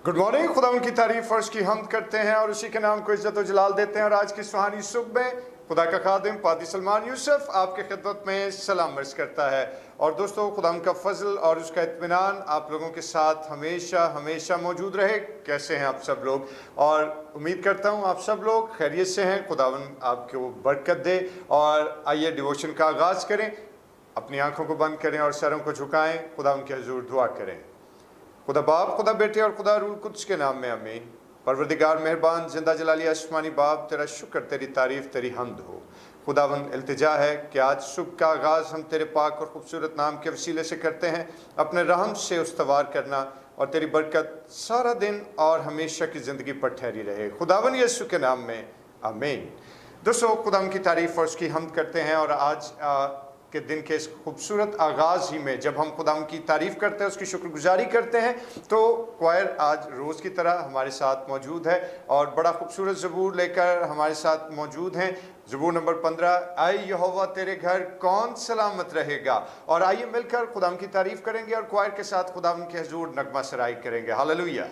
Good morning. खुदा उनकी तारीफ और उसकी हमद करते हैं और उसी के नाम को इज्जत और जलाल देते हैं। और आज की सुहानी सुबह में खुदा का खादिम पादी सलमान यूसुफ आपके खिदमत में सलाम अर्ज करता है। और दोस्तों, खुदा उनका फजल और उसका इत्मीनान आप लोगों के साथ हमेशा हमेशा मौजूद रहे। कैसे हैं आप सब लोग? और उम्मीद करता हूँ आप सब लोग खैरियत से हैं। खुदावन आपको बरकत दे। और आइए डिवोशन का आगाज़ करें। अपनी आंखों को बंद करें और सरों को झुकाएं। खुदा उनके हुजूर दुआ करें। खुदा बाप, खुदा बेटे और खुदा रूह कुद्स के नाम में आमीन। परवरदिगार मेहरबान जिंदा जलाली आसमानी बाप, तेरा शुक्र, तेरी तारीफ, तेरी हम्द हो। खुदावन इल्तिजा है कि आज सुबह का आगाज़ हम तेरे पाक और खूबसूरत नाम के वसीले से करते हैं। अपने रहम से उस्तवार करना और तेरी बरकत सारा दिन और हमेशा की ज़िंदगी पर ठहरी रहे। खुदावन यीशु के नाम में आमीन। दोस्तों, खुदा की तारीफ और उसकी हम्द करते हैं। और आज के दिन के इस खूबसूरत आगाज़ ही में जब हम खुदा की तारीफ़ करते हैं, उसकी शुक्रगुजारी करते हैं, तो क्वायर आज रोज़ की तरह हमारे साथ मौजूद है और बड़ा खूबसूरत ज़बूर लेकर हमारे साथ मौजूद हैं। ज़बूर नंबर 15, आए यहोवा तेरे घर कौन सलामत रहेगा। और आइए मिलकर खुदा की तारीफ़ करेंगे और क्वायर के साथ खुदा के हुजूर नगमा सराई करेंगे। हालेलुया।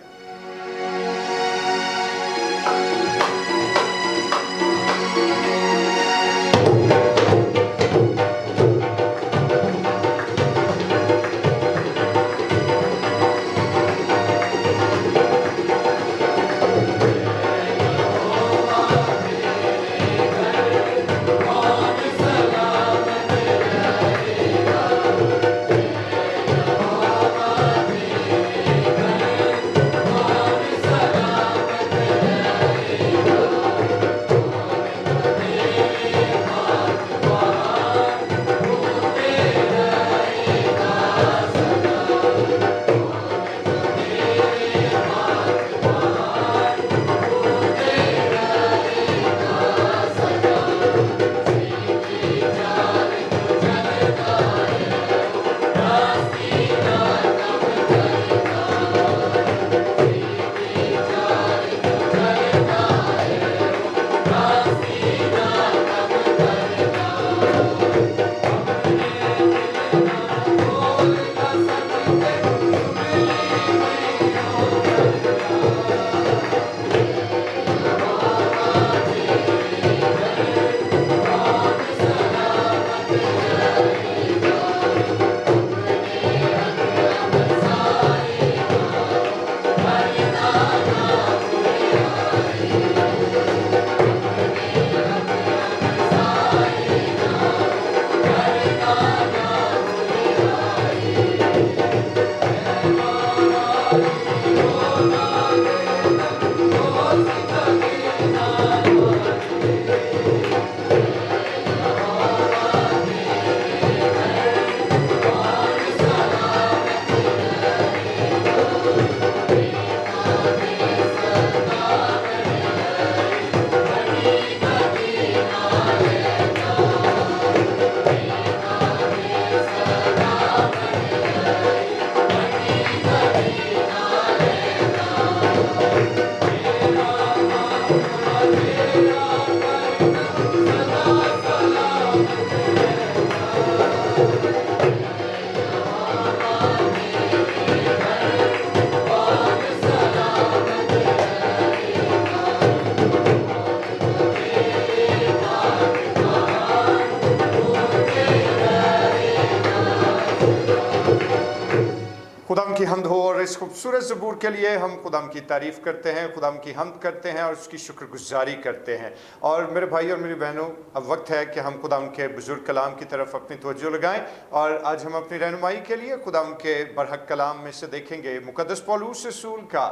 खुदाम की हम्द हो। और इस खूबसूरत ज़बूर के लिए हम खुदाम की तारीफ़ करते हैं, खुदाम की हम्द करते हैं और उसकी शुक्रगुजारी करते हैं। और मेरे भाई और मेरी बहनों, अब वक्त है कि हम खुदाम के बुजुर्ग कलाम की तरफ अपनी तवज्जो लगाएं। और आज हम अपनी रहनुमाई के लिए खुदाम के बरहक कलाम में से देखेंगे मुकद्दस पौलुस रसूल का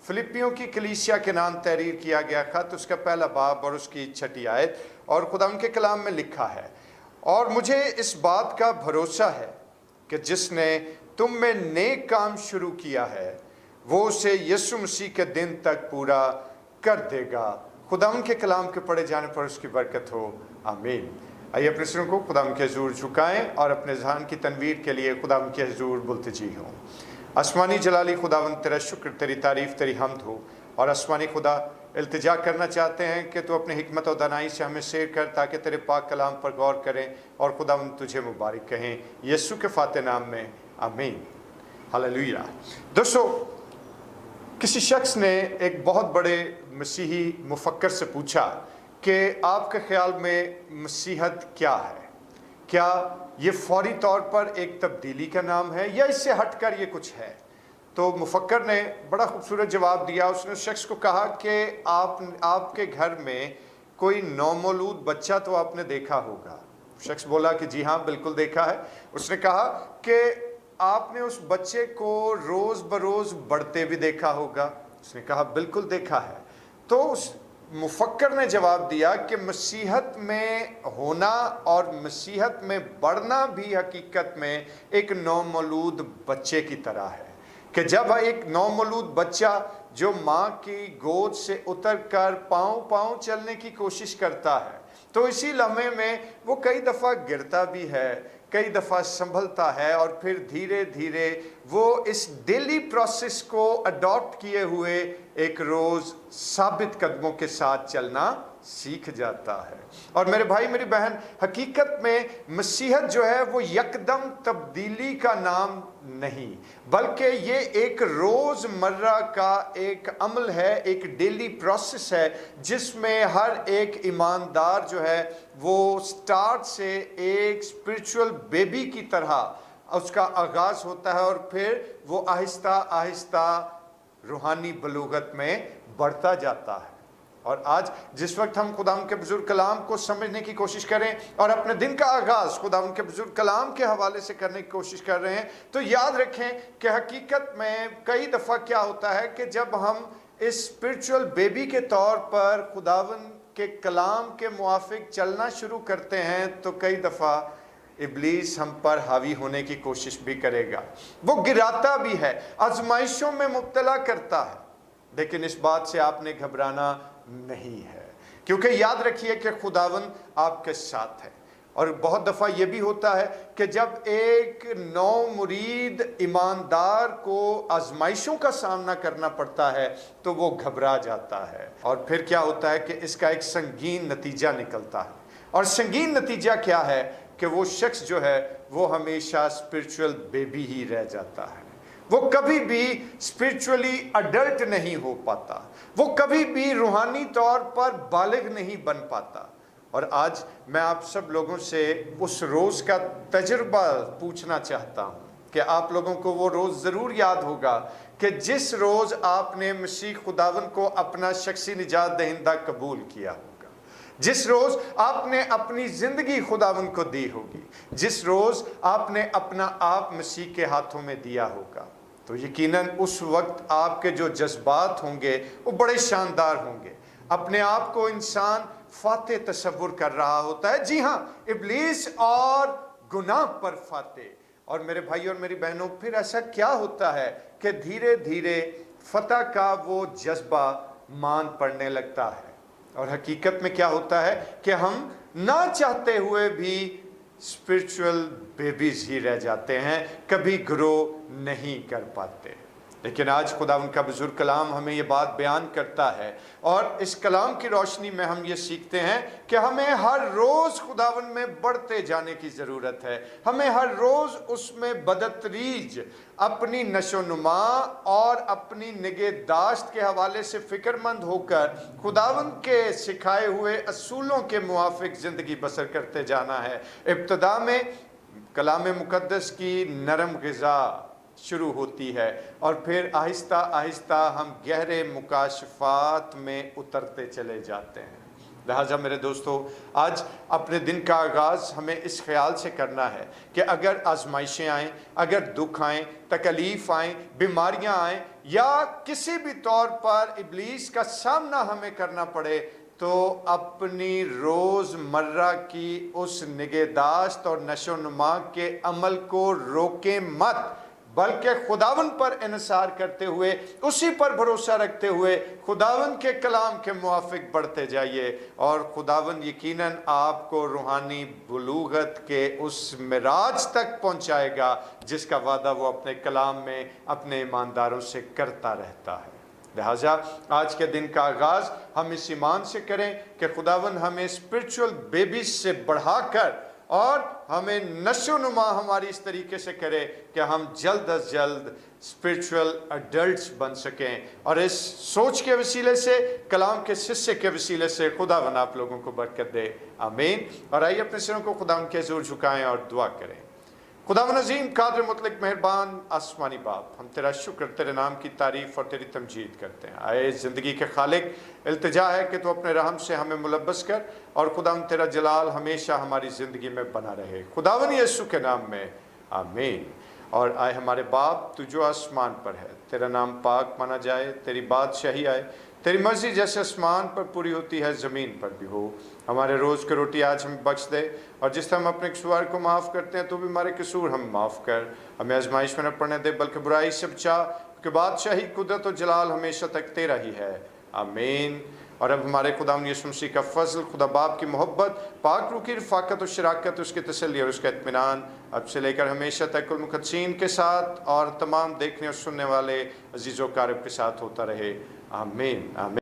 फिलिपियों की कलीसिया के नाम तहरीर किया गया ख़त, उसका पहला बाब और उसकी 6ठी आयत। और खुदाम के कलाम में लिखा है, और मुझे इस बात का भरोसा है कि जिसने तुम में नेक काम शुरू किया है वो उसे यीशु मसीह के दिन तक पूरा कर देगा। खुदाम के कलाम के पढ़े जाने पर उसकी बरकत हो। आमीन। आइए अपने सिरों को खुदाम के हुजूर झुकाएं और अपने ज़हन की तनवीर के लिए खुदाम के हुजूर मुल्तजी हों। आसमानी जलाली खुदावन, तेरा शुक्र, तेरी तारीफ़, तेरी हम्द हो। और आसमानी खुदा, इल्तिजा करना चाहते हैं कि तू अपनी हिकमत और दानाई से हमें शेयर कर, ताकि तेरे पाक कलाम पर गौर करें और खुदावन तुझे मुबारक कहें। यीशु के फाते नाम में आमीन। हालेलुया। दोस्तों, किसी शख्स ने एक बहुत बड़े मसीही मुफक्कर से पूछा कि आपके ख्याल में मसीहत क्या है? क्या ये फौरी तौर पर एक तब्दीली का नाम है या इससे हटकर ये कुछ है? तो मुफक्कर ने बड़ा खूबसूरत जवाब दिया। उसने उस शख्स को कहा कि आपके घर में कोई नौमौलूद बच्चा तो आपने देखा होगा। शख्स बोला कि जी हाँ, बिल्कुल देखा है। उसने कहा कि आपने उस बच्चे को रोज़ बरोज़ बढ़ते भी देखा होगा। उसने कहा बिल्कुल देखा है। तो उस मुफक्कर ने जवाब दिया कि मसीहत में होना और मसीहत में बढ़ना भी हकीकत में एक नौमौलूद बच्चे की तरह है कि जब एक नौमौलूद बच्चा जो माँ की गोद से उतरकर पाँव चलने की कोशिश करता है तो इसी लम्हे में वो कई दफ़ा गिरता भी है, कई दफ़ा संभलता है और फिर धीरे धीरे वो इस डेली प्रोसेस को अडॉप्ट किए हुए एक रोज़ साबित कदमों के साथ चलना सीख जाता है। और मेरे भाई मेरी बहन, हकीकत में मसीहत जो है वो यकदम तब्दीली का नाम नहीं, बल्कि ये एक रोज़मर्रा का एक अमल है, एक डेली प्रोसेस है जिसमें हर एक ईमानदार जो है वो स्टार्ट से एक स्पिरिचुअल बेबी की तरह उसका आगाज़ होता है और फिर वो आहिस्ता आहिस्ता रूहानी बलूगत में बढ़ता जाता है। और आज जिस वक्त हम खुदावंद के बुजुर्ग कलाम को समझने की कोशिश करें और अपने दिन का आगाज़ खुदावंद के बुजुर्ग कलाम के हवाले से करने की कोशिश कर रहे हैं तो याद रखें कि हकीकत में कई दफ़ा क्या होता है कि जब हम इस स्पिरिचुअल बेबी के तौर पर खुदावंद के कलाम के मुआफिक चलना शुरू करते हैं तो कई दफ़ा इब्लीस हम पर हावी होने की कोशिश भी करेगा, वो गिराता भी है, आजमाइशों में मुब्तला करता है। लेकिन इस बात से आपने घबराना नहीं है, क्योंकि याद रखिए कि खुदावंद आपके साथ है। और बहुत दफ़ा ये भी होता है कि जब एक नौ मुरीद ईमानदार को आजमाइशों का सामना करना पड़ता है तो वो घबरा जाता है और फिर क्या होता है कि इसका एक संगीन नतीजा निकलता है। और संगीन नतीजा क्या है कि वो शख्स जो है वो हमेशा स्पिरिचुअल बेबी ही रह जाता है, वो कभी भी स्पिरिचुअली अडल्ट नहीं हो पाता, वो कभी भी रूहानी तौर पर बालिग नहीं बन पाता। और आज मैं आप सब लोगों से उस रोज़ का तजुर्बा पूछना चाहता हूँ कि आप लोगों को वो रोज़ ज़रूर याद होगा कि जिस रोज़ आपने मसीह खुदावंद को अपना शख्सी निजात दहिंदा कबूल किया होगा, जिस रोज़ आपने अपनी ज़िंदगी खुदावंद को दी होगी, जिस रोज़ आपने अपना आप मसीह के हाथों में दिया होगा, तो यकीनन उस वक्त आपके जो जज्बात होंगे वो बड़े शानदार होंगे। अपने आप को इंसान फाते तसव्वुर कर रहा होता है, जी हाँ, इब्लीस और गुनाह पर फाते। और मेरे भाई और मेरी बहनों, फिर ऐसा क्या होता है कि धीरे धीरे फतह का वो जज्बा मान पड़ने लगता है और हकीकत में क्या होता है कि हम ना चाहते हुए भी स्पिरिचुअल बेबीज ही रह जाते हैं, कभी ग्रो नहीं कर पाते। लेकिन आज खुदावंद का बुजुर्ग कलाम हमें ये बात बयान करता है और इस कलाम की रोशनी में हम ये सीखते हैं कि हमें हर रोज़ खुदावंद में बढ़ते जाने की ज़रूरत है। हमें हर रोज़ उसमें बदतरीज अपनी नशोनुमा और अपनी निगहदाश्त के हवाले से फ़िक्रमंद होकर खुदावंद के सिखाए हुए असूलों के मुआफिक ज़िंदगी बसर करते जाना है। इब्तिदा में कलाम मुक़द्दस की नरम ग़िज़ा शुरू होती है और फिर आहिस्ता आहिस्ता हम गहरे मुकाशफात में उतरते चले जाते हैं। लिहाजा मेरे दोस्तों, आज अपने दिन का आगाज़ हमें इस ख्याल से करना है कि अगर आजमाइशें आएँ, अगर दुख आएँ, तकलीफ़ आएँ, बीमारियाँ आएँ या किसी भी तौर पर इब्लीस का सामना हमें करना पड़े तो अपनी रोज़मर्रा की उस निगहदाश्त और नशोनुमा के अमल को रोकें मत, बल्कि खुदावंद पर इन्सार करते हुए, उसी पर भरोसा रखते हुए खुदावंद के कलाम के मुआफिक बढ़ते जाइए और खुदावंद यकीनन आपको रूहानी बुलूगत के उस मिराज तक पहुंचाएगा जिसका वादा वो अपने कलाम में अपने ईमानदारों से करता रहता है। लिहाजा आज के दिन का आगाज़ हम इस ईमान से करें कि खुदावंद हमें स्पिरिचुअल बेबीज से बढ़ाकर اور ہمیں نشو نما ہماری اس طریقے سے کرے کہ ہم جلد از جلد اسپرچول ایڈلٹس بن سکیں، اور اس سوچ کے وسیلے سے، کلام کے حصے کے وسیلے سے خداوند آپ لوگوں کو برکت دے، آمین۔ اور آئیے اپنے سروں کو خداوند کے حضور جھکائیں اور دعا کریں۔ خداوند عظیم، قادر، مطلق، مہربان، آسمانی باپ، ہم تیرا شکر، تیرے نام کی تعریف اور تیری تمجید کرتے ہیں۔ آئے زندگی کے خالق، التجا ہے کہ تو اپنے رحم سے ہمیں ملبس کر، اور خداوند تیرا جلال ہمیشہ ہماری زندگی میں بنا رہے، خداوند یسوع کے نام میں، آمین۔ اور آئے ہمارے باپ، تو جو آسمان پر ہے، تیرا نام پاک مانا جائے، تیری بادشاہی آئے، تیری مرضی جیسے آسمان پر پوری ہوتی ہے زمین پر بھی ہو۔ ہمارے روز کی روٹی آج ہمیں بخش دے، اور جس طرح ہم اپنے قصور کو معاف کرتے ہیں تو بھی ہمارے قصور ہم معاف کر، ہمیں آزمائش میں نہ پڑنے دے بلکہ برائی سے بچا، کہ بادشاہی، قدرت و جلال ہمیشہ تک تیرا ہی ہے، آمین۔ اور اب ہمارے خداوند یسوع مسیح کا فضل، خدا باپ کی محبت، پاک روح کی رفاقت و شراکت، اس کی تسلی اور اس کا اطمینان اب سے لے کر ہمیشہ تک کل مقدسین کے ساتھ اور تمام دیکھنے اور سننے والے عزیز و اقارب کے ساتھ ہوتا رہے، آمین، آمین۔